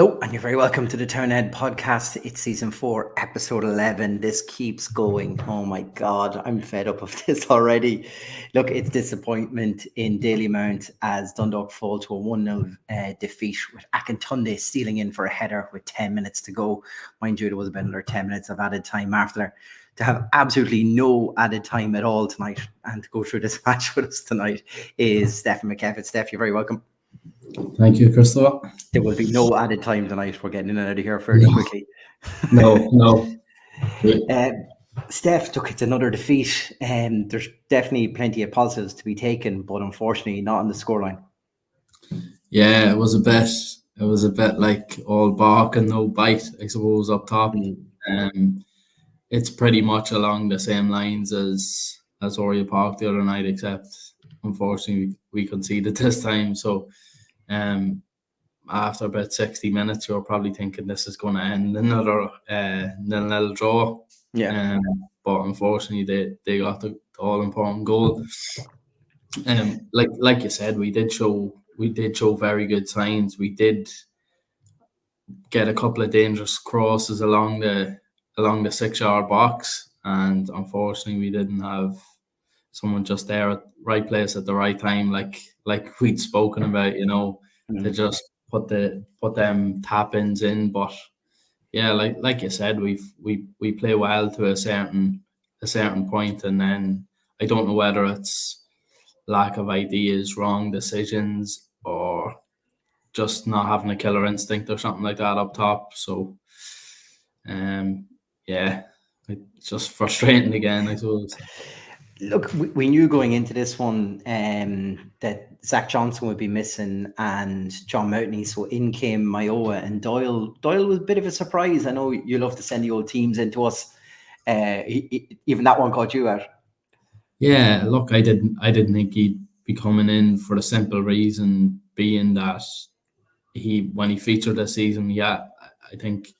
Hello, and you're very welcome to the Townhead podcast. It's season 4, episode 11. This keeps going. Oh my God, I'm fed up of this already. Look, it's disappointment in Dalymount as Dundalk fall to a 1-0 defeat with Akintunde stealing in for a header with 10 minutes to go. Mind you, there was about another 10 minutes of added time after. To have absolutely no added time at all tonight and to go through this match with us tonight is Stephen McKevitt. Steph, you're very welcome. Thank you, Christopher. There will be no added time tonight. We're getting in and out of here fairly quickly. No. Steph, look, it's another defeat. There's definitely plenty of positives to be taken, but unfortunately not on the scoreline. Yeah, it was a bit like all bark and no bite, I suppose, up top. It's pretty much along the same lines as Oriel Park the other night, except unfortunately we conceded this time. So after about 60 minutes, you're probably thinking this is going to end another 0-0 draw. Yeah. But unfortunately, they got the all-important goal. Like you said, we did show very good signs. We did get a couple of dangerous crosses along the 6-yard box, and unfortunately, we didn't have someone just there at the right place at the right time, like we'd spoken about, to just put them tap-ins in. But yeah, like you said, we play well to a certain point, and then I don't know whether it's lack of ideas, wrong decisions, or just not having a killer instinct or something like that up top. So yeah, it's just frustrating again, I suppose. Look, we knew going into this one that Zach Johnson would be missing and John Mountney. So in came Mayowa and Doyle. Doyle was a bit of a surprise. I know you love to send the old teams into us. Even that one caught you out. Yeah, look, I didn't think he'd be coming in for the simple reason being that when he featured this season, I think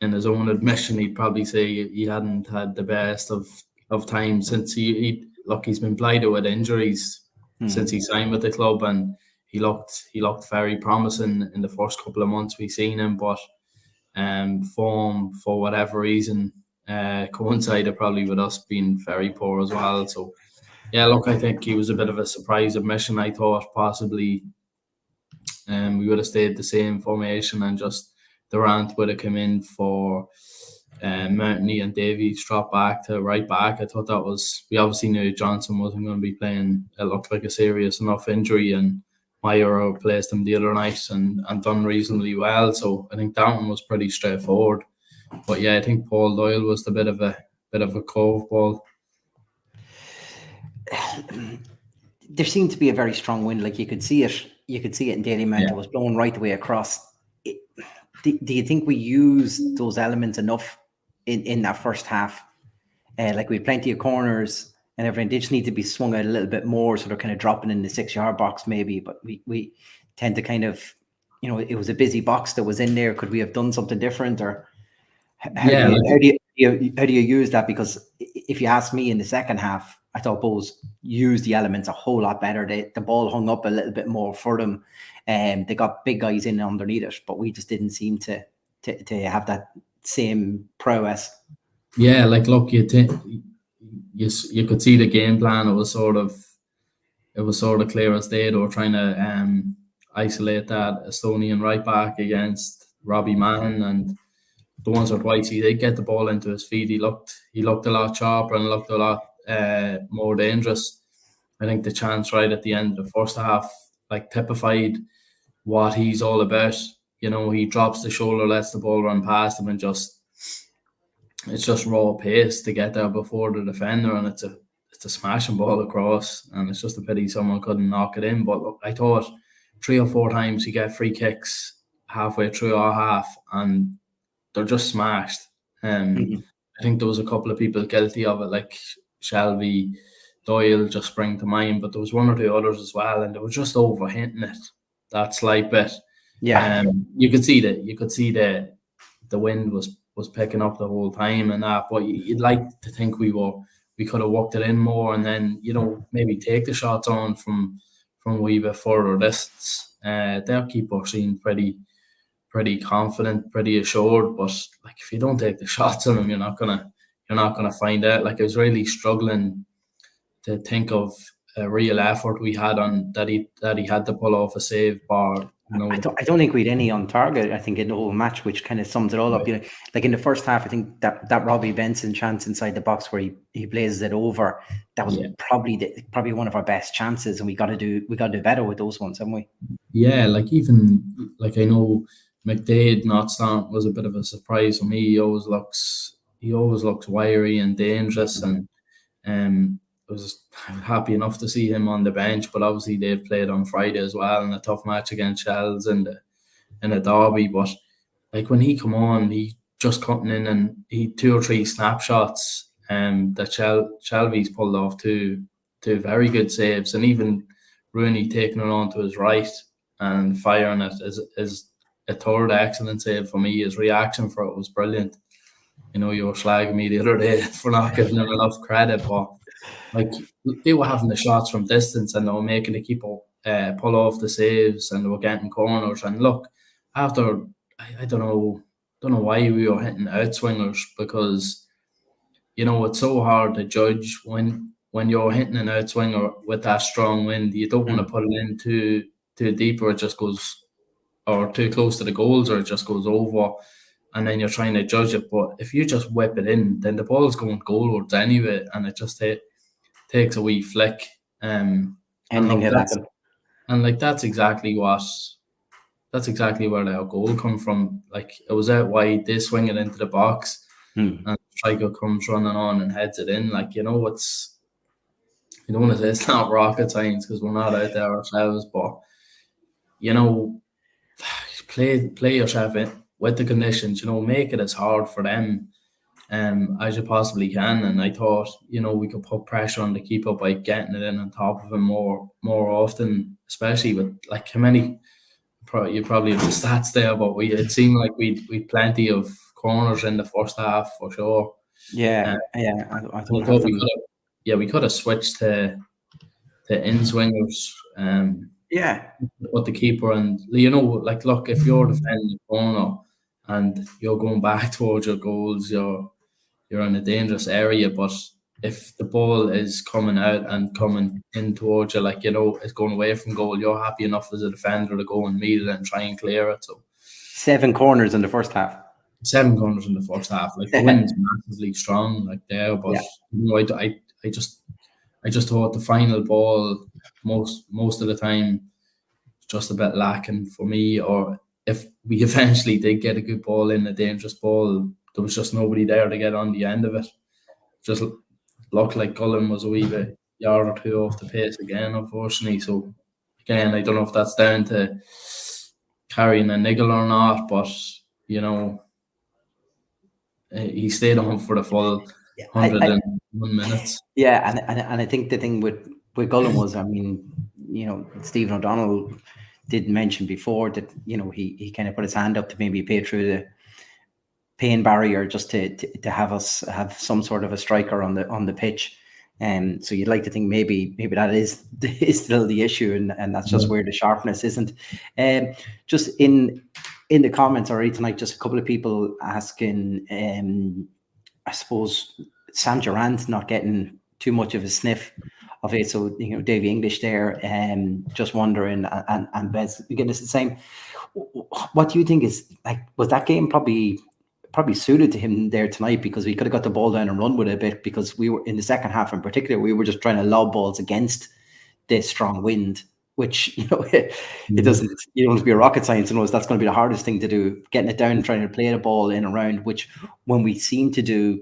in his own admission, he'd probably say he hadn't had the best of time since he's been plagued with injuries since he signed with the club, and he looked very promising in the first couple of months we seen him, but form for whatever reason coincided probably with us being very poor as well. So yeah, look, I think he was a bit of a surprise admission. I thought possibly we would have stayed the same formation and just Durant would have come in for Mountney and Davies drop back to right back. I thought we obviously knew Johnson wasn't going to be playing. It looked like a serious enough injury, and Meyer replaced him the other night and done reasonably well. So I think that one was pretty straightforward. But yeah, I think Paul Doyle was the bit of a curveball. There seemed to be a very strong wind. Like you could see it in Dalymount. Yeah. It was blowing right the way across. Do you think we used those elements enough in that first half? Like we had plenty of corners and everything. They just need to be swung out a little bit more, so they're kind of dropping in the 6-yard box maybe. But we tend to kind of, it was a busy box that was in there. Could we have done something different, or how do you use that? Because if you ask me, in the second half, I thought Bowes used the elements a whole lot better. The ball hung up a little bit more for them. They got big guys in underneath it, but we just didn't seem to have that same prowess. Yeah, like look, you could see the game plan. It was sort of clear as day. They were trying to isolate that Estonian right back against Robbie Mann, and the once or twice he did get the ball into his feet, he looked a lot sharper and looked a lot more dangerous. I think the chance right at the end of the first half typified what he's all about. He drops the shoulder, lets the ball run past him, and it's just raw pace to get there before the defender, and it's a smashing ball across, and it's just a pity someone couldn't knock it in. But look, I thought 3 or 4 times you get free kicks halfway through our half, and they're just smashed. I think there was a couple of people guilty of it, like Shelby, Doyle just spring to mind, but there was 1 or 2 others as well, and they were just overhinting it that slight bit. Yeah, you could see the wind was picking up the whole time and that, but you'd like to think we could have worked it in more, and then maybe take the shots on from a wee bit further distance. Their keeper seemed pretty pretty confident, pretty assured. But like if you don't take the shots on him, you're not gonna find out. Like I was really struggling to think of a real effort we had on that he had to pull off a save bar. I don't think we had any on target. I think in the whole match, which kind of sums it all up. You know, like in the first half, I think that Robbie Benson chance inside the box where he blazes it over. That was probably one of our best chances, and we got to do better with those ones, haven't we? Yeah, like even like I know McDade not starting was a bit of a surprise for me. He always looks wiry and dangerous, and I was happy enough to see him on the bench. But obviously they've played on Friday as well in a tough match against Shells in a derby. But like when he come on, he just cutting in and he 2 or 3 snapshots that Shelby's pulled off two very good saves, and even Rooney taking it on to his right and firing it is a third excellent save for me. His reaction for it was brilliant. You know, you were slagging me the other day for not giving him enough credit, but like they were having the shots from distance and they were making the keeper pull off the saves, and they were getting corners. And look, after I don't know why we were hitting outswingers, because you know it's so hard to judge when you're hitting an outswinger with that strong wind. You don't want to put it in too deep, or it just goes, or too close to the goals, or it just goes over, and then you're trying to judge it. But if you just whip it in, then the ball's going goalwards anyway, and it just takes a wee flick. Anything can happen. And like that's exactly where our goal come from. Like it was out wide, they swing it into the box, and the striker comes running on and heads it in. Like, you know, it's, you don't want to say it's not rocket science because we're not out there ourselves, but you know, play yourself in with the conditions. You know, make it as hard for them as you possibly can. And I thought, you know, we could put pressure on the keeper by getting it in on top of him more often, especially with like how many. You probably have the stats there, but it seemed like we'd plenty of corners in the first half for sure. I thought we could have switched to in swingers. With the keeper, and you know, like look, if you're defending the corner and you're going back towards your goals, you're in a dangerous area. But if the ball is coming out and coming in towards you, like, you know, it's going away from goal, you're happy enough as a defender to go and meet it and try and clear it. So 7 corners in the first half. 7 corners in the first half. Like the wind's massively strong, like there. But you know, I just thought the final ball most of the time just a bit lacking for me. Or if we eventually did get a good ball in, a dangerous ball, there was just nobody there to get on the end of it. Just looked like Cullen was a wee bit yard or two off the pace again, unfortunately. So again, I don't know if that's down to carrying a niggle or not, but you know, he stayed on for the full 101 minutes. Yeah, and I think the thing with Cullen was, I mean, you know, Stephen O'Donnell did mention before that, you know, he kind of put his hand up to maybe pay through the pain barrier just to have us have some sort of a striker on the pitch. So you'd like to think maybe that is still the issue, and that's just where the sharpness isn't. Just in the comments already tonight, just a couple of people asking, I suppose Sam Durant not getting too much of a sniff of it. So, you know, Davey English there, just wondering, and Bez McGuinness the same. What do you think is, like, was that game probably suited to him there tonight, because we could have got the ball down and run with it a bit, because we were in the second half in particular, we were just trying to lob balls against this strong wind, which, you know, it doesn't, you don't have to be a rocket science to know that's going to be the hardest thing to do, getting it down and trying to play the ball in around, which when we seem to do,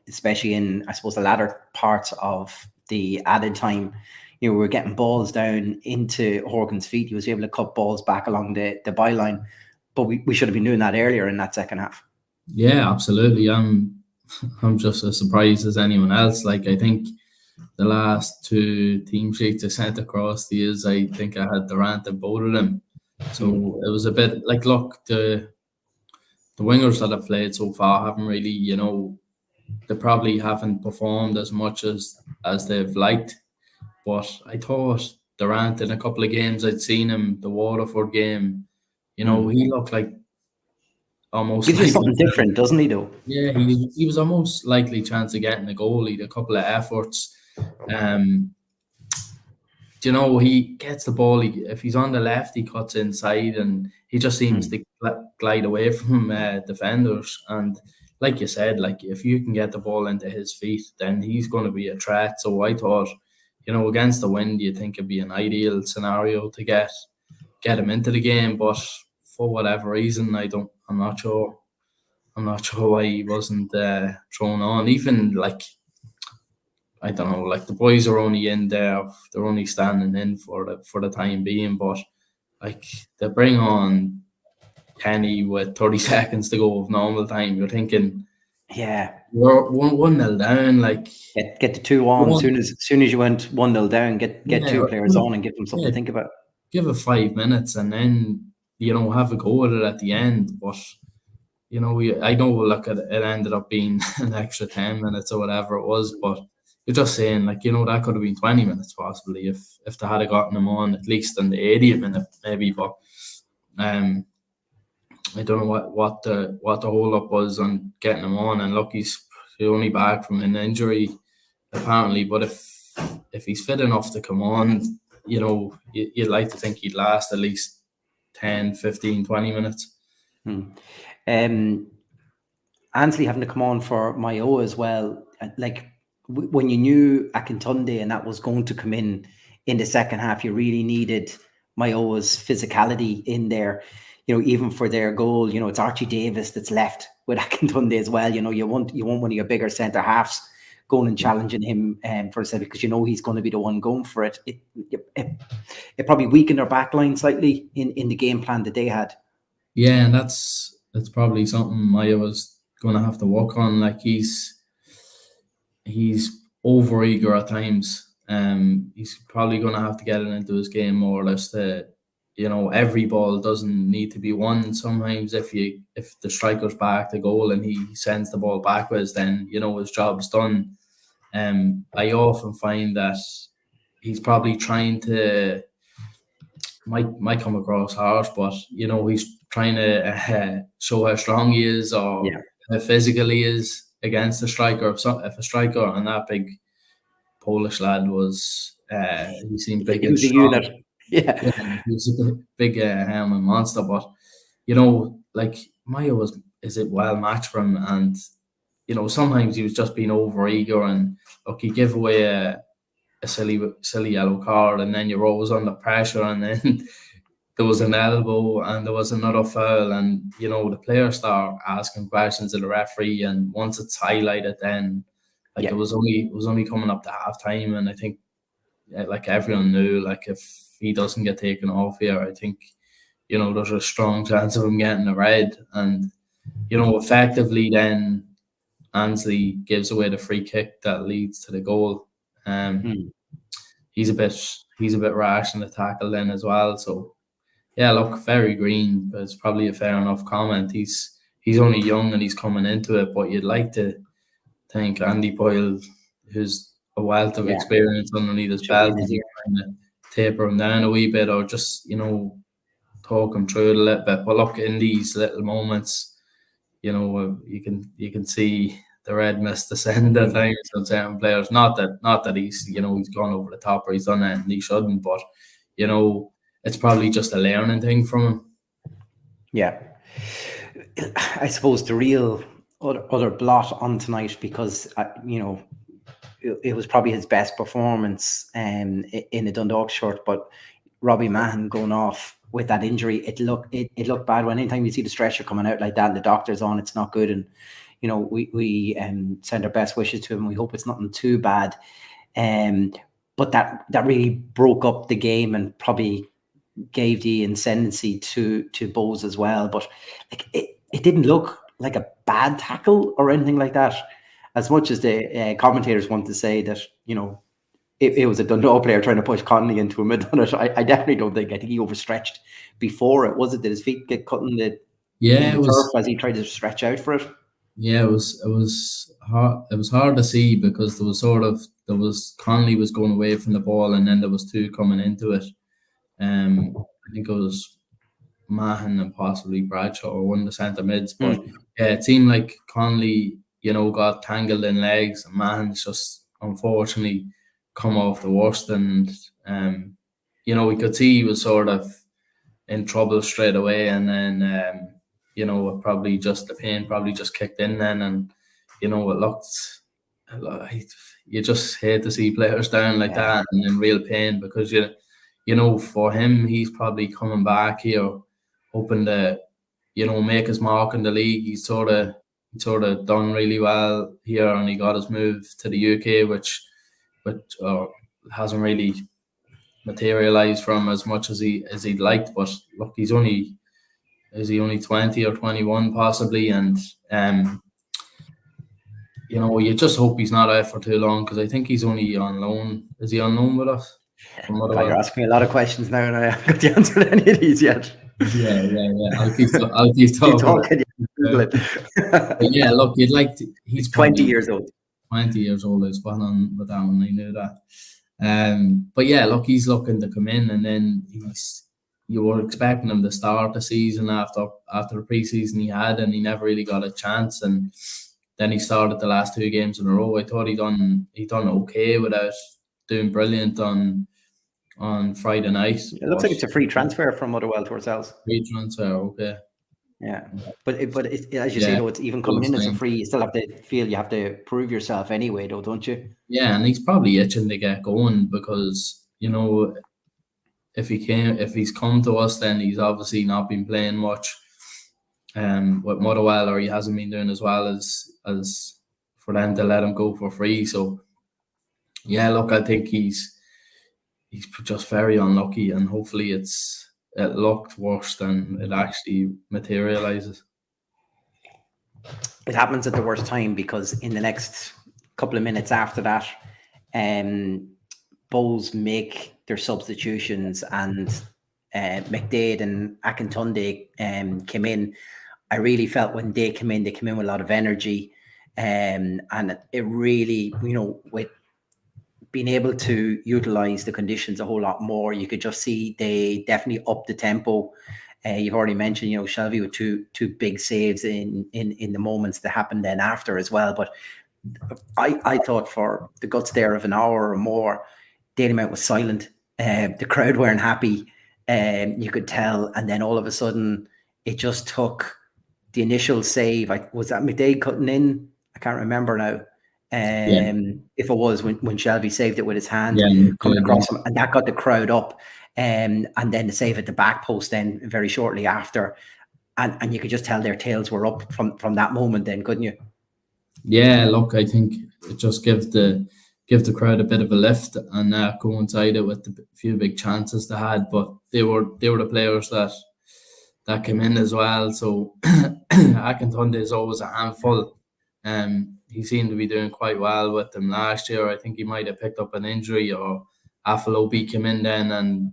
especially in, I suppose, the latter parts of the added time, you know, we were getting balls down into Horgan's feet. He was able to cut balls back along the byline, but we should have been doing that earlier in that second half. Yeah, absolutely. I'm just as surprised as anyone else. Like, I think the last 2 team sheets I sent across the years, I think I had Durant in both of them. So it was a bit like, look, the wingers that have played so far haven't really, you know, they probably haven't performed as much as they've liked. But I thought Durant, in a couple of games I'd seen him, the Waterford game, You know, he looked like almost Gives you likely. something different, doesn't he? Though. Yeah, he was almost likely chance of getting a goal. He had a couple of efforts. You know, he gets the ball. If he's on the left, he cuts inside, and he just seems to glide away from defenders. And like you said, like if you can get the ball into his feet, then he's going to be a threat. So I thought, you know, against the wind, you think it'd be an ideal scenario to get him into the game. But for whatever reason, I'm not sure. I'm not sure why he wasn't thrown on. Even like, I don't know, like the boys are only in there, they're only standing in for the time being. But like they bring on Kenny with 30 seconds to go of normal time. You're thinking, yeah, we're 1-0 down. Like get the 2-1 soon as you went 1-0 down. Get two players on and give them something to think about. Give it 5 minutes and then have a go at it at the end. But I know, look, it ended up being an extra 10 minutes or whatever it was, but you're just saying, like, that could have been 20 minutes possibly if they had gotten him on at least in the 80th minute, maybe. But I don't know what the hold up was on getting him on. And look, he's only back from an injury apparently, but if he's fit enough to come on, you'd like to think he'd last at least 10, 15, 20 minutes. Ansley having to come on for Mayo as well, like when you knew Akintunde and that was going to come in the second half, you really needed Mayo's physicality in there, even for their goal. It's Archie Davis that's left with Akintunde as well. You want one of your bigger centre halves going and challenging him for a second, because he's going to be the one going for it. It probably weakened their back line slightly in the game plan that they had. Yeah, and that's probably something Maya was going to have to work on. Like he's over eager at times. He's probably going to have to get it into his game more or less. Every ball doesn't need to be won. Sometimes if the striker's back to goal and he sends the ball backwards, then his job's done. I often find that he's probably trying to might come across harsh, but he's trying to show how strong he is or how physical he is against the striker. If a striker and that big Polish lad was, he seemed big. He was a unit. Yeah, he was a big helmet monster. But like Maya is it well matched for him, and sometimes he was just being over eager, and look, he gave away a silly yellow card, and then you're always under pressure, and then there was an elbow and there was another foul, and the players start asking questions of the referee, and once it's highlighted, then it was only coming up to half time, and I think like everyone knew, like if he doesn't get taken off here, I think there's a strong chance of him getting a red. And effectively then Ansley gives away the free kick that leads to the goal. He's a bit rash in the tackle then as well. So yeah, look, very green, but it's probably a fair enough comment. He's only young and he's coming into it, but you'd like to think Andy Boyle, who's a wealth of experience underneath his belt, is trying to taper him down a wee bit, or just talk him through it a little bit. But look, in these little moments, you can see the red mist descend at times on certain players. Not that he's he's gone over the top or he's done it and he shouldn't, but it's probably just a learning thing from him. Yeah, I suppose the real other blot on tonight, because it was probably his best performance in the Dundalk shirt, but Robbie Mahon going off with that injury, it looked bad. When anytime you see the stretcher coming out like that and the doctor's on, it's not good. And we send our best wishes to him. We hope it's nothing too bad. But that really broke up the game and probably gave the ascendancy to Bowes as well. But like it didn't look like a bad tackle or anything like that, as much as the commentators want to say that it was a Dundalk player trying to push Connolly into a mid on it. I definitely don't think. I think he overstretched before it. Was it? Did his feet get cut in the turf as he tried to stretch out for it? Yeah, it was hard. It was hard to see because Connolly was going away from the ball, and then there was two coming into it. I think it was Mahan and possibly Bradshaw or one of the centre mids. But yeah, it seemed like Connolly, got tangled in legs, and Mahan's just unfortunately come off the worst. And we could see he was sort of in trouble straight away, and then probably just the pain probably just kicked in then, and it looked. You just hate to see players down like that and in real pain, because for him, he's probably coming back here hoping to make his mark in the league. He's sort of done really well here, and he got his move to the UK, which hasn't really materialized from as much as he'd liked. But look, is he only 20 or 21 possibly, and you just hope he's not out for too long, because I think he's only on loan. Is he on loan with us? God, you're asking me a lot of questions now, and I haven't got the answer to any of these yet. Yeah. I'll keep talking. Yeah, look, he's 20 years old. 20 years old. I was spot on with that one. I knew that. But yeah, look, he's looking to come in, and then you were expecting him to start the season after the preseason he had, and he never really got a chance. And then he started the last 2 games in a row. I thought he done okay without doing brilliant on Friday night. It looks like it's a free transfer from Motherwell to ourselves. Free transfer, okay. Yeah, but as you say, though, it's even coming in as a free. You still have to feel you have to prove yourself anyway, though, don't you? Yeah, and he's probably itching to get going, because if he's come to us, then he's obviously not been playing much with Motherwell, or he hasn't been doing as well as for them to let him go for free. So yeah, look, I think he's just very unlucky, and hopefully it looked worse than it actually materializes. It happens at the worst time, because in the next couple of minutes after that, Bows make their substitutions, and McDade and Akintunde came in. I really felt when they came in with a lot of energy, and it really, with being able to utilize the conditions a whole lot more, you could just see they definitely upped the tempo. You've already mentioned, Shelby with two big saves in the moments that happened then after as well. But I thought for the guts there of an hour or more, Dalymount was silent. The crowd weren't happy. You could tell. And then all of a sudden, it just took the initial save. Was that McDade cutting in? I can't remember now. If it was when Shelby saved it with his hand coming across him, and that got the crowd up, and then the save at the back post then very shortly after, and you could just tell their tails were up from that moment then, couldn't you? Yeah, look, I think it just give the crowd a bit of a lift, and that coincided with the few big chances they had. But they were the players that came in as well. So Akintunde is always a handful. He seemed to be doing quite well with them last year. I think he might have picked up an injury, or Afalobi came in then, and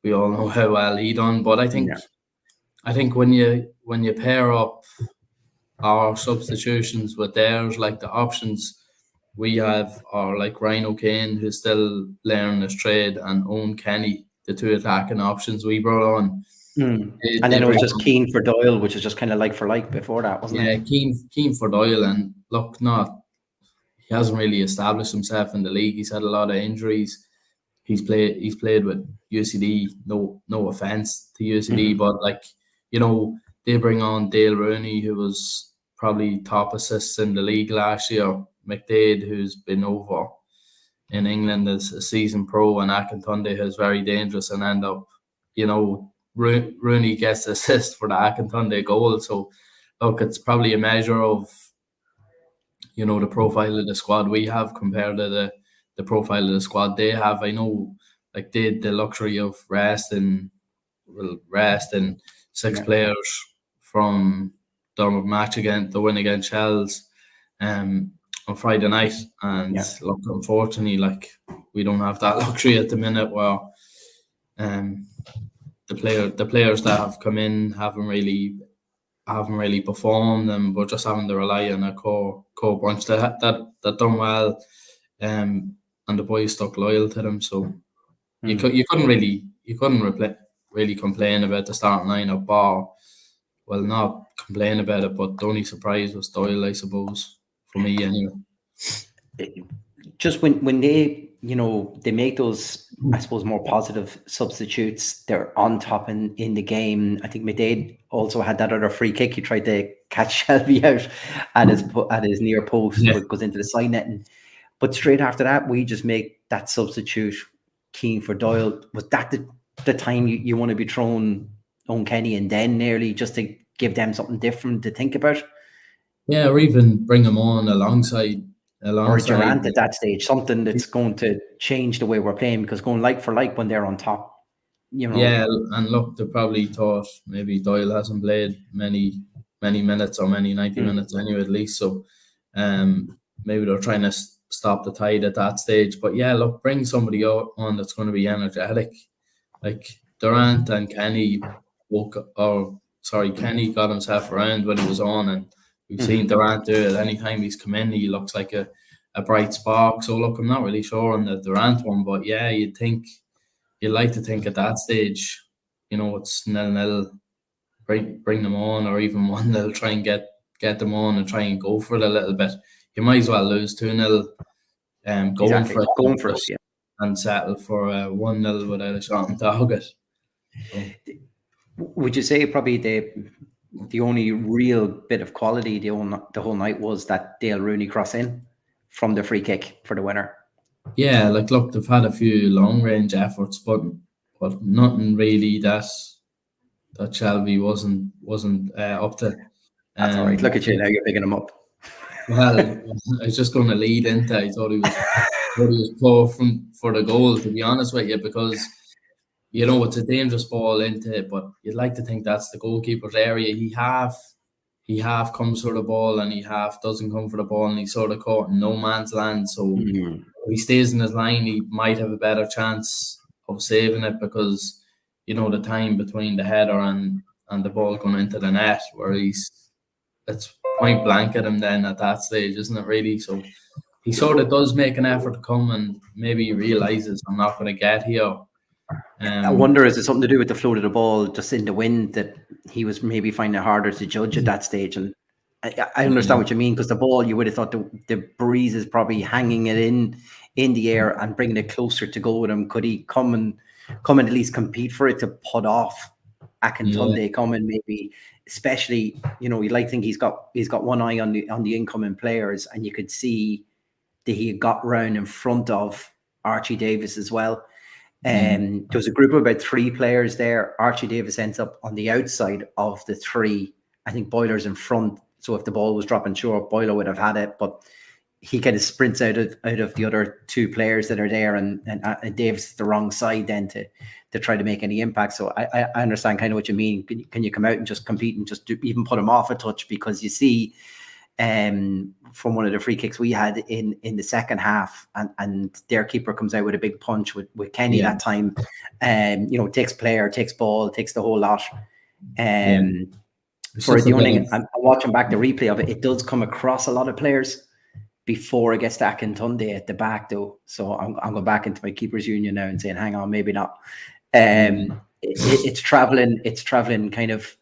we all know how well he done. But I think when you pair up our substitutions with theirs, like the options we have are like Ryan O'Kane, who's still learning his trade, and Owen Kenny, the 2 attacking options we brought on. And then it was just Keane for Doyle, which is just kind of like for like before that, wasn't it? Yeah, Keane for Doyle, and look, he hasn't really established himself in the league. He's had a lot of injuries. He's played with UCD. No offense to UCD, but they bring on Dale Rooney, who was probably top assists in the league last year. McDade, who's been over in England as a season pro, and Akintunde, who's very dangerous, and end up, Rooney gets the assist for the Akintunde goal. So look, it's probably a measure of the profile of the squad we have compared to the profile of the squad they have. I know, like, they had the luxury of resting 6 players from the match the win against Shells on Friday night, and look, unfortunately, like, we don't have that luxury at the minute, where the players that have come in haven't really performed, and we're just having to rely on a core bunch that done well, and the boys stuck loyal to them. So you couldn't really complain about the starting lineup, or well, not complain about it, but the only surprise was Doyle, I suppose, for me anyway. Just when they, they make those, I suppose, more positive substitutes, they're on top in the game. I think McDade also had that other free kick. He tried to catch Shelby out at his near post, but goes into the side netting. But straight after that, we just make that substitute Keane for Doyle. Was that the time you want to be throwing on Kenny and then nearly just to give them something different to think about? Yeah, or even bring him on alongside or Durant at that stage, something that's going to change the way we're playing, because going like for like when they're on top, Yeah, and look, they probably thought maybe Doyle hasn't played many minutes or many 90 minutes anyway, at least. So maybe they're trying to stop the tide at that stage. But yeah, look, bring somebody on that's going to be energetic. Like Durant and Kenny Kenny got himself around when he was on, and we've seen Durant do it. Anytime he's come in, he looks like a bright spark. So look, I'm not really sure on the Durant one, but yeah, you'd like to think at that stage, it's 0-0, bring them on, or even 1-0, try and get them on and try and go for it a little bit. You might as well lose 2-0, going for it, yeah, and settle for 1-0 without a shot on target. So. Would you say probably the only real bit of quality the whole night was that Dale Rooney cross in from the free kick for the winner? Yeah, look, they've had a few long range efforts, but nothing really that Shelby wasn't up to. That's all right. Look at you now; you're picking him up. Well, I was just going to lead into. I thought he was poor for the goal, to be honest with you, because it's a dangerous ball into it, but you'd like to think that's the goalkeeper's area. He half comes for the ball and he half doesn't come for the ball, and he's sort of caught in no man's land. So if he stays in his line, he might have a better chance of saving it, because the time between the header and the ball going into the net, where it's point blank at him then at that stage, isn't it really? So he sort of does make an effort to come, and maybe he realises, I'm not going to get here. I wonder, is it something to do with the float of the ball just in the wind, that he was maybe finding it harder to judge at that stage? And I understand what you mean, because the ball, you would have thought the breeze is probably hanging it in the air and bringing it closer to goal with him. Could he come and at least compete for it to put off Akintunde coming, maybe, especially, you'd like to think he's got one eye on the incoming players, and you could see that he got round in front of Archie Davis as well. There was a group of about 3 players there. Archie Davis ends up on the outside of the 3. I think Boyler's in front. So if the ball was dropping short, Boyler would have had it. But he kind of sprints out of the other 2 players that are there, and Davis is the wrong side then to try to make any impact. So I understand kind of what you mean. Can you come out and just compete and just even put him off a touch? Because you see, from one of the free kicks we had in the second half, and their keeper comes out with a big punch with Kenny that time, takes player, takes ball, takes the whole lot. For the only thing, I'm watching back the replay of it, it does come across a lot of players before it gets to Akintunde at the back, though. So I'm going back into my keepers union now and saying, hang on, maybe not. It's traveling kind of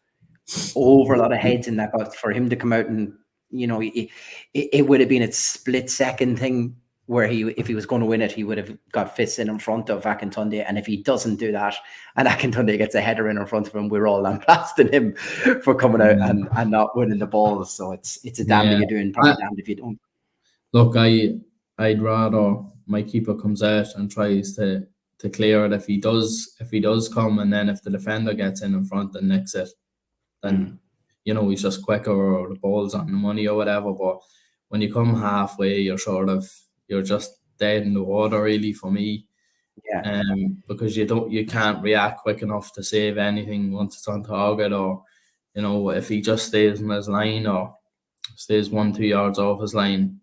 over a lot of heads in that, but for him to come out and it would have been a split second thing where if he was going to win it, he would have got fists in front of Akintunde. And if he doesn't do that and Akintunde gets a header in front of him, we're all lambasting him for coming out and not winning the balls. So it's a damn if you're doing, probably damned if you don't. Look, I'd rather my keeper comes out and tries to clear it if he does come, and then if the defender gets in front and nicks it, then he's just quicker, or the ball's on the money or whatever. But when you come halfway, you're just dead in the water, really, for me. Yeah. Because you can't react quick enough to save anything once it's on target, or if he just stays in his line or stays 1-2 yards off his line,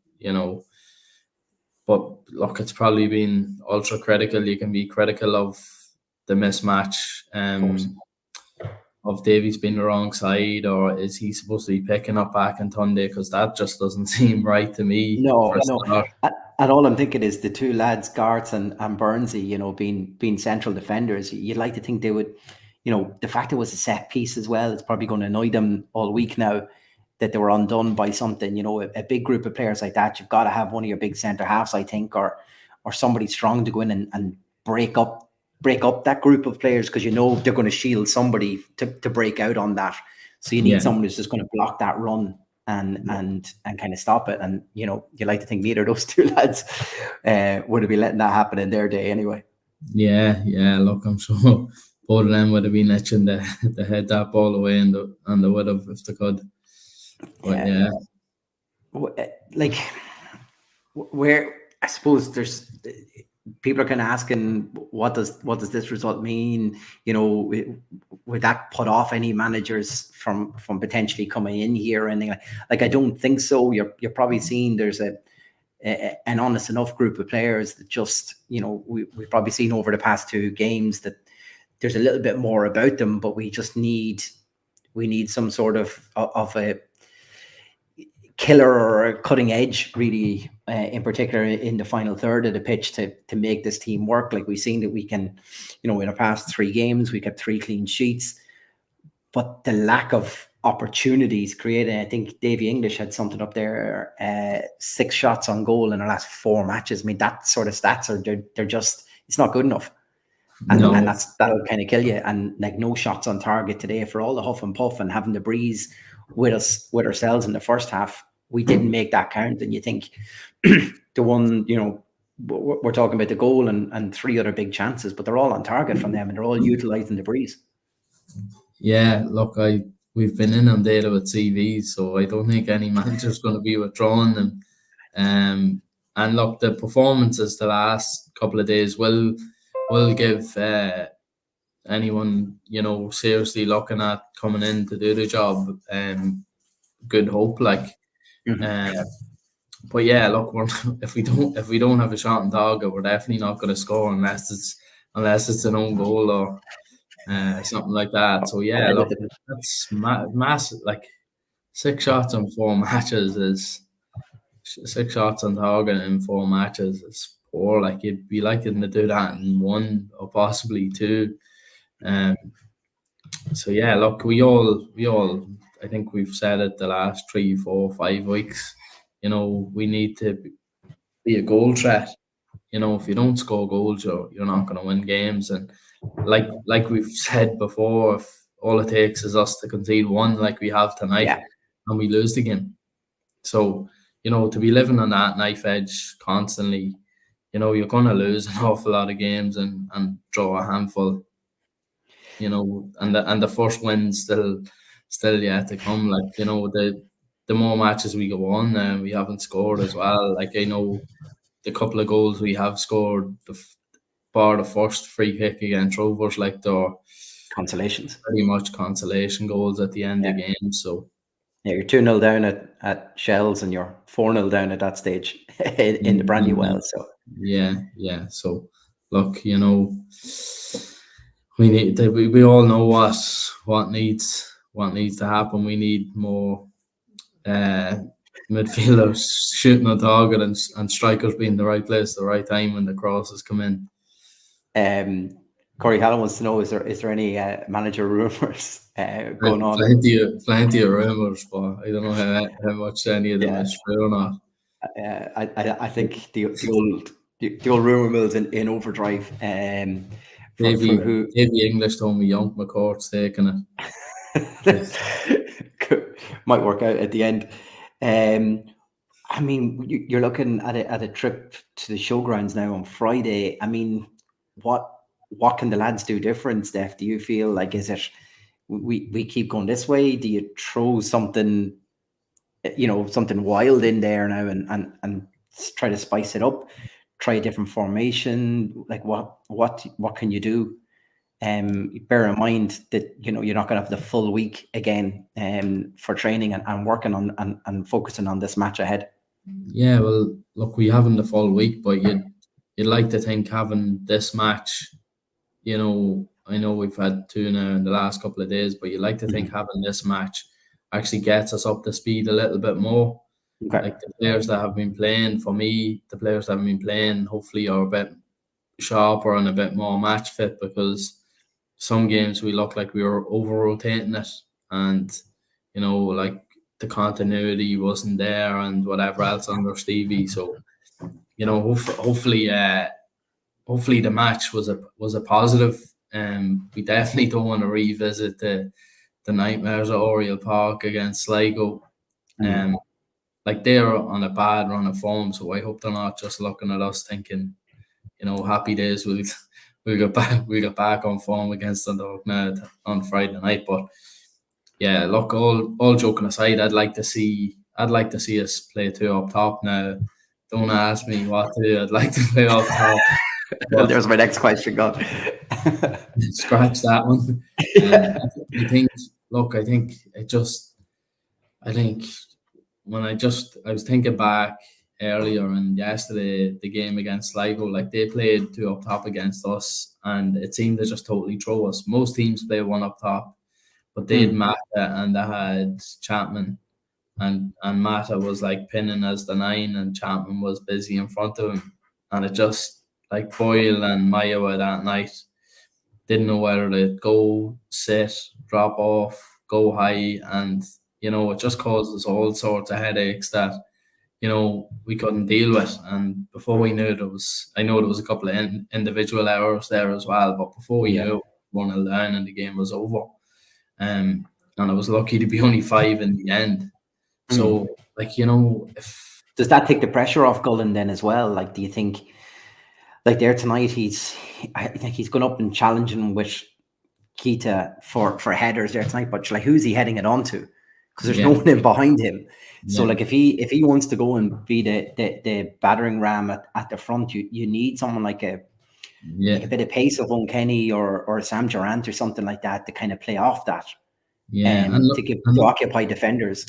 But look, it's probably been ultra critical. You can be critical of the mismatch. Of Davies being the wrong side, or is he supposed to be picking up Akintunde? Because that just doesn't seem right to me. No. And all I'm thinking is the 2 lads, Garth and Burnsy, being central defenders. You'd like to think they would, the fact it was a set piece as well, it's probably going to annoy them all week now that they were undone by something. A big group of players like that, you've got to have one of your big centre halves, I think, or somebody strong to go in and break up that group of players, because they're going to shield somebody to break out on that. So you need someone who's just going to block that run and kind of stop it. And you like to think neither of those two lads would have been letting that happen in their day anyway. Yeah. Look, I'm sure both of them would have been itching to head that ball away, and they would have if they could. But yeah. Like, where I suppose there's people are kind of asking, what does this result mean? Would that put off any managers from potentially coming in here or anything? Like I don't think so. You're probably seeing there's an honest enough group of players that just, we've probably seen over the past 2 games that there's a little bit more about them, but we need some sort of a killer or a cutting edge, really, in particular in the final third of the pitch to make this team work. Like we've seen that we can, in our past 3 games, we kept 3 clean sheets, but the lack of opportunities created, I think Davy English had something up there, 6 shots on goal in the last 4 matches. I mean, that sort of stats they're just, it's not good enough. And that'll kind of kill you. And like no shots on target today, for all the huff and puff and having the breeze with ourselves in the first half, we didn't make that count. And you think the one, we're talking about the goal and 3 other big chances, but they're all on target from them and they're all utilising the breeze. Yeah, look, we've been inundated with CVs, so I don't think any manager's going to be withdrawn them. And look, the performances the last couple of days will give anyone, seriously looking at coming in to do the job good hope. Like, but yeah, look, if we don't have a shot on target, we're definitely not going to score unless it's an own goal or something like that. So yeah, look, that's massive. Like 6 shots in 4 matches is 6 shots on target in 4 matches is poor. Like you'd be liking to do that in 1 or possibly 2. So yeah, look, we all, I think we've said it the last 3, 4, 5 weeks. We need to be a goal threat. If you don't score goals, you're not going to win games. And like we've said before, if all it takes is us to concede 1, like we have tonight, and we lose the game. So to be living on that knife edge constantly, you're going to lose an awful lot of games and draw a handful. And the first win still yet to come. Like the more matches we go on, we haven't scored as well. Like I know the couple of goals we have scored, bar the first free kick against Rovers, like they're consolations, pretty much consolation goals at the end of the game. So yeah, you're 2-0 down at Shells and you're 4-0 down at that stage in the Brandywell. So yeah. So look, we all know what needs to happen. We need more midfielders shooting on target and strikers being in the right place at the right time when the crosses come in. Corey Hallam wants to know, is there any manager rumours going on? Plenty of rumours, but I don't know how much any of them is true or not. I think the old rumour mill's in overdrive. Davy English told me Young McCourt's taking it. Might work out at the end. I mean, you're looking at a trip to the showgrounds now on Friday. I mean, what can the lads do different, Steph? Do you feel like, is it we keep going this way? Do you throw something, something wild in there now and try to spice it up? Try a different formation? Like what can you do? Bear in mind that you're not going to have the full week again for training and working on and focusing on this match ahead. Yeah, well, look, we haven't the full week, but you'd like to think having this match, I know we've had 2 now in the last couple of days, but you'd like to think having this match actually gets us up to speed a little bit more. Okay. Like the players that have been playing, for me, the players that have been playing hopefully are a bit sharper and a bit more match fit, because some games we looked like we were over rotating it, and like the continuity wasn't there, and whatever else under Stevie. So hopefully the match was a positive. We definitely don't want to revisit the nightmares at Oriel Park against Sligo. Like they're on a bad run of form, so I hope they're not just looking at us thinking, happy days. We'll get back on form against Dundalk now on Friday night. But yeah, look, all joking aside, I'd like to see us play two up top now. Don't ask me what to do. I'd like to play up top. Well, there's my next question gone. Scratch that one. I think when I was thinking back earlier and yesterday, the game against Sligo, like they played two up top against us, and it seemed to just totally throw us. Most teams play one up top, but they had Mata and they had Chapman, and Mata was like pinning as the 9, and Chapman was busy in front of him, and it just like Boyle and Mayowa that night didn't know whether to go, sit, drop off, go high, and it just causes all sorts of headaches that we couldn't deal with. And before we knew it, I know there was a couple of individual errors there as well, but before we knew it, 1-0 down and the game was over. And I was lucky to be only 5 in the end. So does that take the pressure off Gullen then as well? Like, do you think, like there tonight, I think he's gone up and challenging with Keita for headers there tonight, but like who's he heading it on to? Because there's no one in behind him. So like if he wants to go and be the battering ram at the front, you need someone like a bit of pace of Unkenny or Sam Durant or something like that to kind of play off that. To occupy defenders.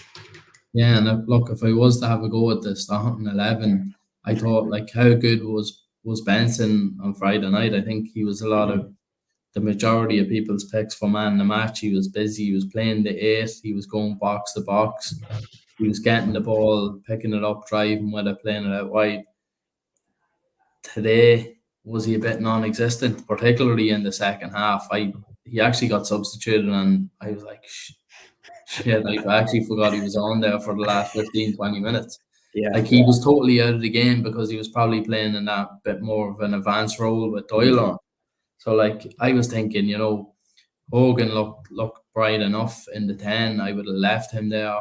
Yeah, and look, if I was to have a go at the starting 11, I thought like how good was Benson on Friday night. I think he was a lot of the majority of people's picks for man of the match. He was busy. He was playing the 8. He was going box to box. He was getting the ball, picking it up, driving with it, playing it out wide. Today, was he a bit non-existent, particularly in the second half? He actually got substituted, and I was like, shit, I actually forgot he was on there for the last 15, 20 minutes. He was totally out of the game because he was probably playing in that bit more of an advanced role with Doyle on. So like I was thinking, Hogan looked bright enough in the 10. I would have left him there.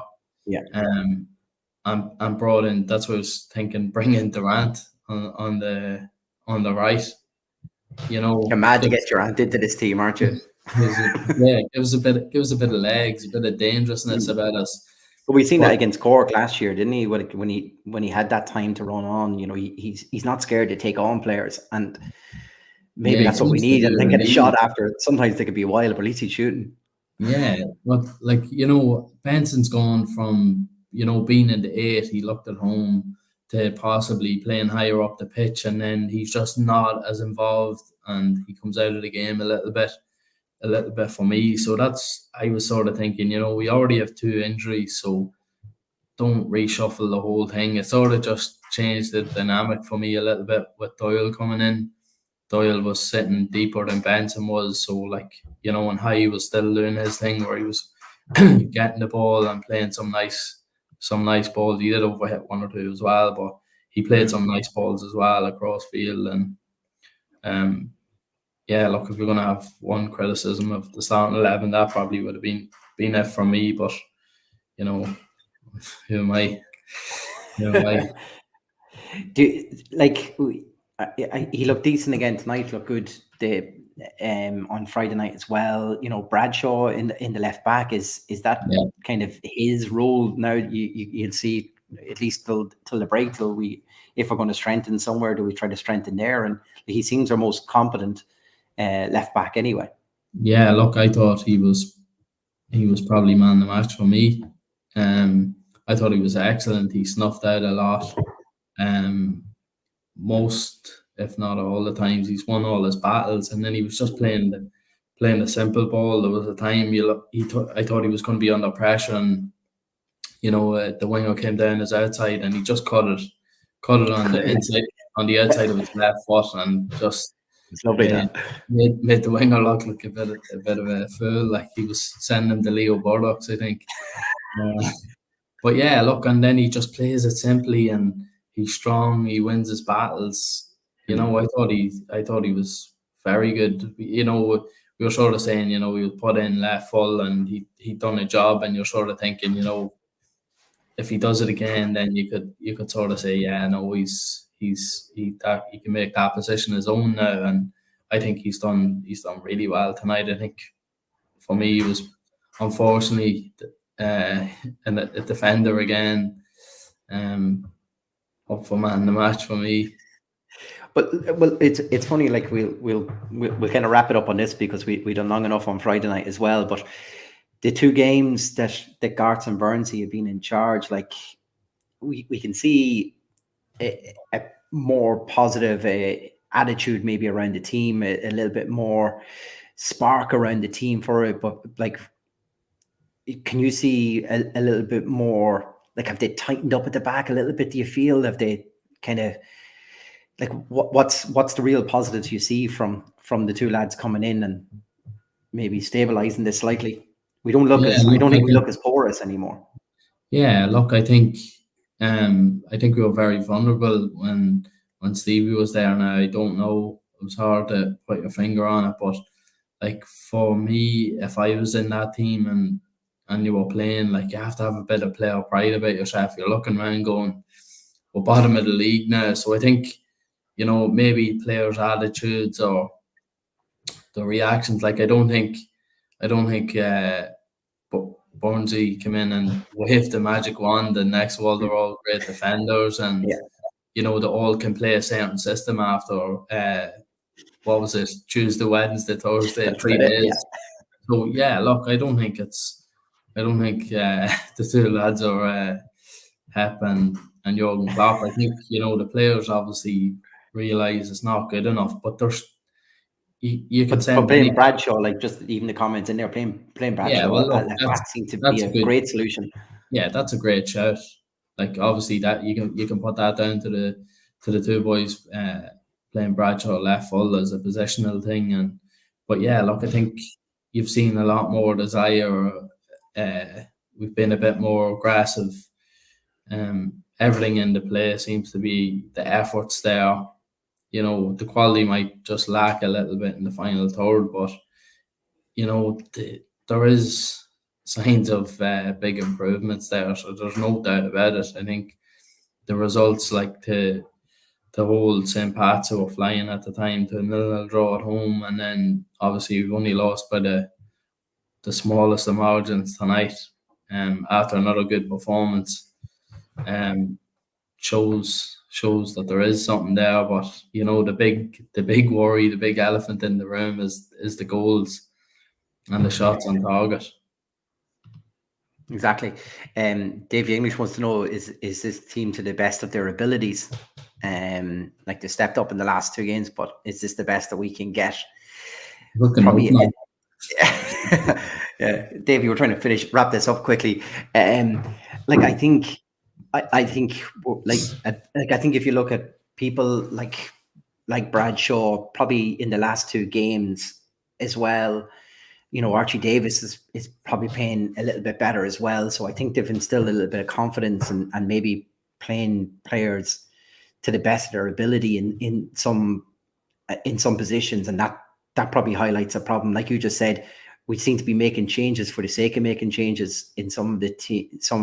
And brought in. That's what I was thinking. Bring in Durant on the right. You're mad to get Durant into this team, aren't you? Give us a bit of legs, a bit of dangerousness about us. But we've seen that against Cork last year, didn't he? When he had that time to run on, he's not scared to take on players, and maybe that's what we need. And then get a shot after it. Sometimes they could be a while, but at least he's shooting. Yeah, but like Benson's gone from being in the 8, he looked at home, to possibly playing higher up the pitch, and then he's just not as involved, and he comes out of the game a little bit for me. So I was sort of thinking, we already have 2 injuries, so don't reshuffle the whole thing. It sort of just changed the dynamic for me a little bit with Doyle coming in. Doyle was sitting deeper than Benson was, so and High was still doing his thing where he was getting the ball and playing some nice balls. He did overhit 1 or 2 as well, but he played some nice balls as well across field. And look, if we're gonna have one criticism of the starting 11, that probably would have been it for me. But who am I? He looked decent again tonight. Looked good on Friday night as well. Bradshaw in the left back is that kind of his role now? You'll see at least till the break, if we're going to strengthen somewhere, do we try to strengthen there? And he seems our most competent left back anyway. Yeah, look, I thought he was probably man of the match for me. I thought he was excellent. He snuffed out a lot. Most, if not all the times, he's won all his battles, and then he was just playing the simple ball. There was a time I thought he was going to be under pressure, and the winger came down his outside, and he just cut it on the inside, on the outside of his left foot, and just It's lovely uh, that. made the winger look like a bit of a fool. Like he was sending him to Leo Bullocks, I think. But yeah, look, and then he just plays it simply, and he's strong. He wins his battles. You know, I thought he was very good. You know, we were sort of saying, you know, he was put in left full, and he done a job, and you're sort of thinking, you know, if he does it again, then you could sort of say, yeah, no, he can make that position his own now, and I think he's done really well tonight. I think for me, he was unfortunately a defender again, up for man the match for me. But well, it's funny. Like we'll kind of wrap it up on this because we done long enough on Friday night as well. But the two games that Garth and Burnsy have been in charge, like we can see a more positive attitude maybe around the team, a little bit more spark around the team for it. But like, can you see a little bit more? Like, have they tightened up at the back a little bit? Do you feel have they kind of like what's the real positives you see from the two lads coming in and maybe stabilizing this slightly? We don't look I don't think we look as porous anymore. Yeah, look, I think we were very vulnerable when Stevie was there, and I don't know, it was hard to put your finger on it, but like for me, if I was in that team and you were playing, like you have to have a bit of player pride about yourself. You're looking around going, we're bottom of the league now. So I think, you know, maybe players' attitudes or the reactions, like I don't think Burnsy came in and waved the magic wand and next of all they're all great defenders and you know they all can play a certain system after what was it, Tuesday, Wednesday, Thursday, 3 days. Yeah. So yeah, look, I don't think the two lads are Pep and Jurgen Klopp. I think, you know, the players obviously realise it's not good enough, but there's you can send playing Bradshaw, like just even the comments in there, playing Bradshaw, yeah, well, look, that seems to be a great solution. Yeah, that's a great shout. Like obviously that you can put that down to the two boys playing Bradshaw left full as a positional thing, but yeah, look, I think you've seen a lot more desire. We've been a bit more aggressive. Everything in the play seems to be the efforts there. You know, the quality might just lack a little bit in the final third, but you know, there is signs of big improvements there, so there's no doubt about it. I think the results, like to hold St. Pat's, who were flying at the time, to a 0-0 draw at home, and then obviously we've only lost by the smallest of margins tonight, after another good performance, shows that there is something there. But you know, the big worry, the big elephant in the room is the goals and the shots on target. Exactly. Davey English wants to know, is this team to the best of their abilities? Like they stepped up in the last two games, but is this the best that we can get? Probably. Yeah, Davey, we're trying to wrap this up quickly. Like I think if you look at people like Bradshaw, probably in the last two games as well, you know, Archie Davis is probably playing a little bit better as well. So I think they've instilled a little bit of confidence and maybe playing players to the best of their ability in some positions, and that probably highlights a problem. Like you just said, we seem to be making changes for the sake of making changes in some of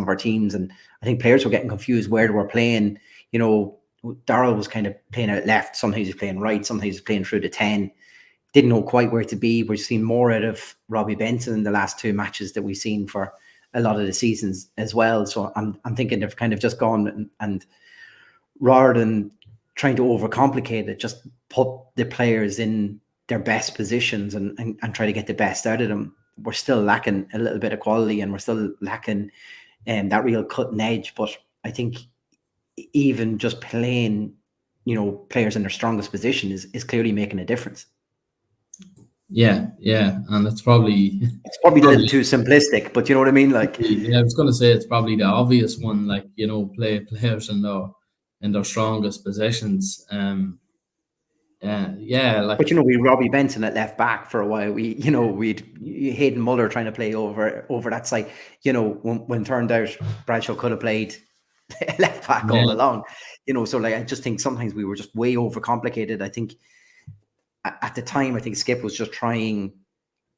our teams, and I think players were getting confused where they were playing. You know, Darrell was kind of playing out left, sometimes he's playing right, sometimes he's playing through the 10. Didn't know quite where to be. We've seen more out of Robbie Benson in the last two matches that we've seen for a lot of the seasons as well. So I'm thinking they've kind of just gone and rather than trying to overcomplicate it, just put the players in their best positions and try to get the best out of them. We're still lacking a little bit of quality, and we're still lacking that real cutting edge. But I think even just playing, you know, players in their strongest position is clearly making a difference. Yeah, and it's probably a little too simplistic, but you know what I mean. Like, yeah, I was going to say it's probably the obvious one. Like, you know, play players in their strongest positions. like, But we Robbie Benson at left back for a while. We'd Hayden Muller trying to play over that side. When turned out Bradshaw could have played left back all along. So like I just think sometimes we were just way overcomplicated. I think at the time, I think Skip was just trying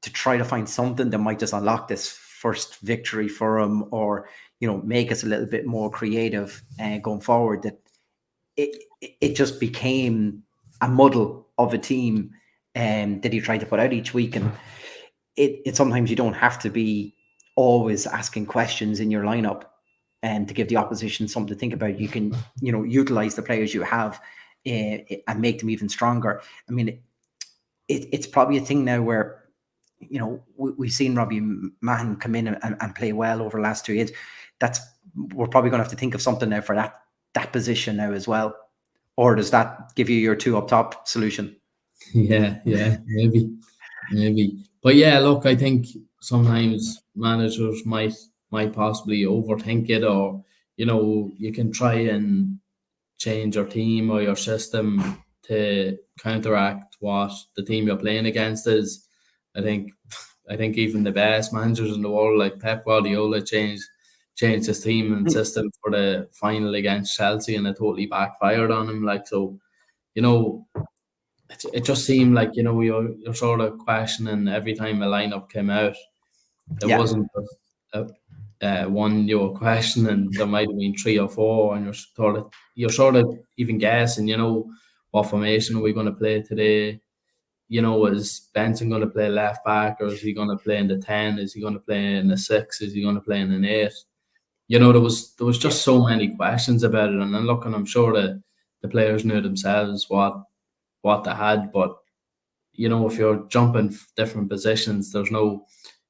to find something that might just unlock this first victory for him, or make us a little bit more creative going forward. That it just became a muddle of a team that he tried to put out each week, and it sometimes you don't have to be always asking questions in your lineup and to give the opposition something to think about. You can utilize the players you have and make them even stronger. I mean, it's probably a thing now where we've seen Robbie Mahan come in and play well over the last 2 years. We're probably going to have to think of something now for that position now as well. Or does that give you your 2 up top solution? Yeah, maybe. But yeah, look, I think sometimes managers might possibly overthink it, or you can try and change your team or your system to counteract what the team you're playing against is. I think even the best managers in the world, like Pep Guardiola, changed his team and system for the final against Chelsea, and it totally backfired on him. Like, so, it just seemed like you're sort of questioning every time a lineup came out. It wasn't just one you were questioning. There might have been 3 or 4, and you're sort of even guessing. What formation are we going to play today? Is Benson going to play left back, or is he going to play in the 10? Is he going to play in the 6? Is he going to play in an 8? There was just so many questions about it. And then looking, I'm sure that the players knew themselves what they had. But, if you're jumping different positions, there's no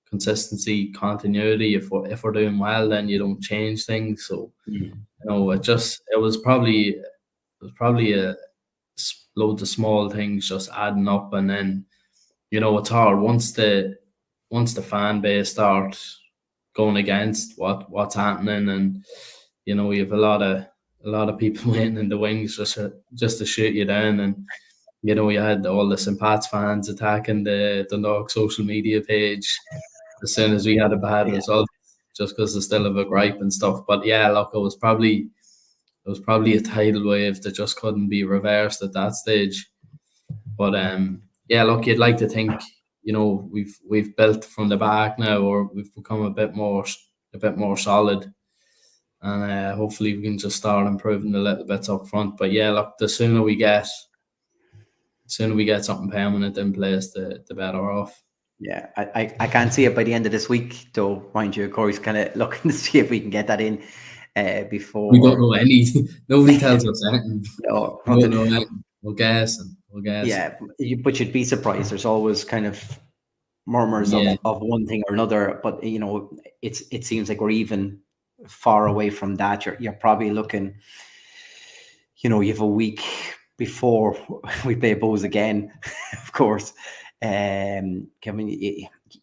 consistency, continuity. If we're doing well, then you don't change things. So, it was probably loads of small things just adding up, and then it's hard once the fan base start going against what's happening, and you have a lot of people waiting in the wings just to shoot you down. And you had all the St. Pat's fans attacking the Dundalk social media page as soon as we had a bad result, just because they still have a gripe and stuff. But yeah, look, it was probably a tidal wave that just couldn't be reversed at that stage. But yeah, look, you'd like to think we've built from the back now, or we've become a bit more solid, and hopefully we can just start improving the little bits up front. But yeah, look, the sooner we get something permanent in place, the better off. Yeah, I can't see it by the end of this week, though. Mind you, Corey's kind of looking to see if we can get that in before. We don't know any. Nobody tells us anything. No, we don't know anything. We'll guess. Yeah, but you'd be surprised. There's always kind of murmurs of one thing or another. But it seems like we're even far away from that. You're probably looking. You have a week before we play Bows again, of course. Kevin,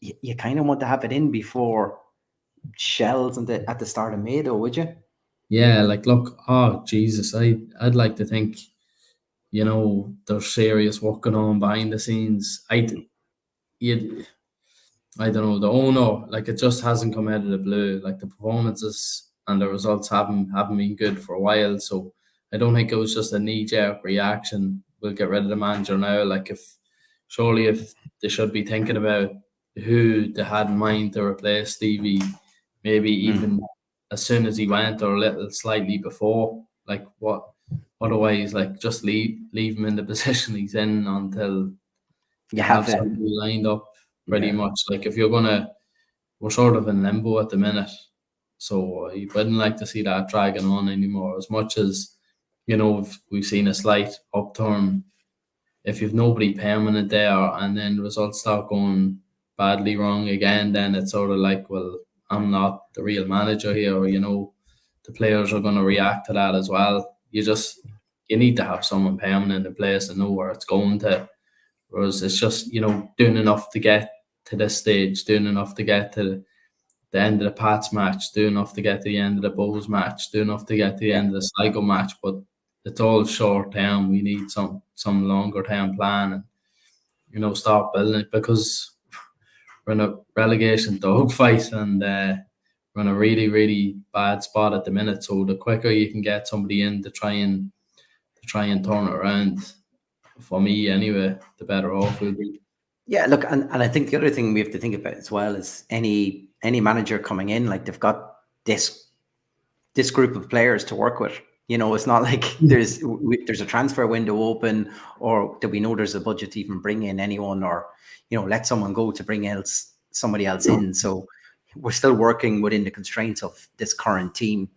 you kind of want to have it in before Shells at the start of May, though, would you? Yeah, like, look, oh Jesus, I'd like to think, there's serious work going on behind the scenes. I don't know, the owner, like, it just hasn't come out of the blue. Like, the performances and the results haven't been good for a while, so I don't think it was just a knee-jerk reaction. We'll get rid of the manager now. Like, if they should be thinking about who they had in mind to replace Stevie, maybe even as soon as he went, or a little slightly before. Like, what? Otherwise, like, just leave him in the position he's in until you have somebody lined up. Pretty much. Like, if you're we're sort of in limbo at the minute, so you wouldn't like to see that dragging on anymore. As much as we've seen a slight upturn. If you've nobody permanent there, and then results start going badly wrong again, then it's sort of like, well, I'm not the real manager here. The players are going to react to that as well. You need to have someone permanent in place and know where it's going to. Whereas it's just, doing enough to get to this stage, doing enough to get to the end of the Pats match, doing enough to get to the end of the Bows match, doing enough to get to the end of the Sligo match, but it's all short term. We need some longer term plan, and start building it, because we're in a relegation dogfight, and we're in a really, really bad spot at the minute. So the quicker you can get somebody in to try and turn it around, for me anyway, the better off we'll be. Yeah, look, and I think the other thing we have to think about as well is any manager coming in, like, they've got this group of players to work with. It's not like there's a transfer window open, or that we know there's a budget to even bring in anyone, or let someone go to bring somebody else in. So we're still working within the constraints of this current team.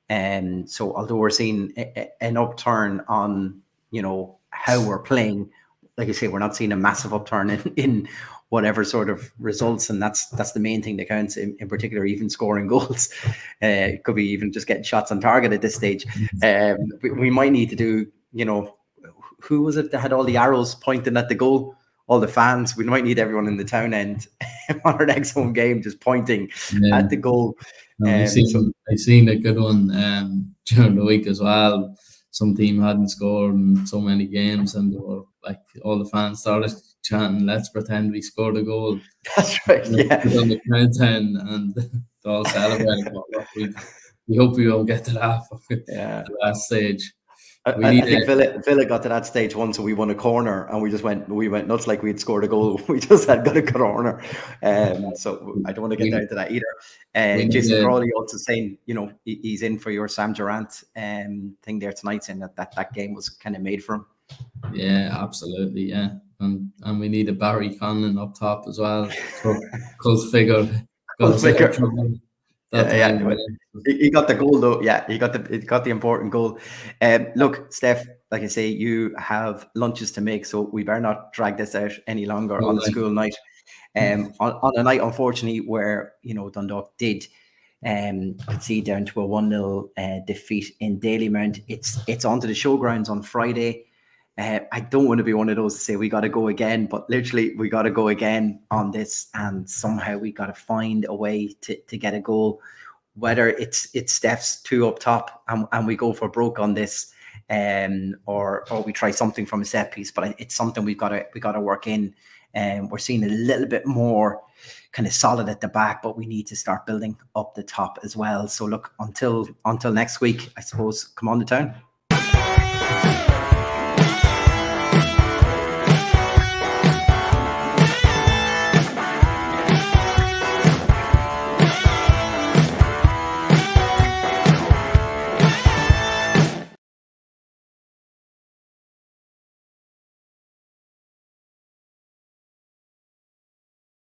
And so although we're seeing an upturn on how we're playing, like I say, we're not seeing a massive upturn in whatever sort of results, and that's the main thing that counts. In particular, even scoring goals, it could be even just getting shots on target at this stage. We might need to do, who was it that had all the arrows pointing at the goal? All the fans. We might need everyone in the town end on our next home game just pointing at the goal. I've seen a good one during the week as well. Some team hadn't scored in so many games, and they were like, all the fans started chanting, "Let's pretend we scored a goal." That's right. Yeah. On the countdown, and they all celebrated. We hope we won't get to that last stage. I think Villa got to that stage once, and we won a corner, and we went nuts like we'd scored a goal. We just had got a corner. So I don't want to get down to that either. Jason Crawley also saying, he's in for your Sam Durant thing there tonight, saying that game was kind of made for him. Yeah, absolutely. Yeah. And we need a Barry Conlon up top as well. Cult figure. He got the goal though. Yeah, he got the important goal. Look, Steph, like I say, you have lunches to make, so we better not drag this out any longer on the school night. On a night, unfortunately, where Dundalk did concede down to a 1-0 defeat in Dalymount. It's onto the showgrounds on Friday. I don't want to be one of those to say we got to go again, but literally we got to go again on this, and somehow we got to find a way to get a goal, whether it's Steph's 2 up top and we go for broke on this, or we try something from a set piece. But it's something we got to work in. We're seeing a little bit more kind of solid at the back, but we need to start building up the top as well. So look, until next week, I suppose, come on to town.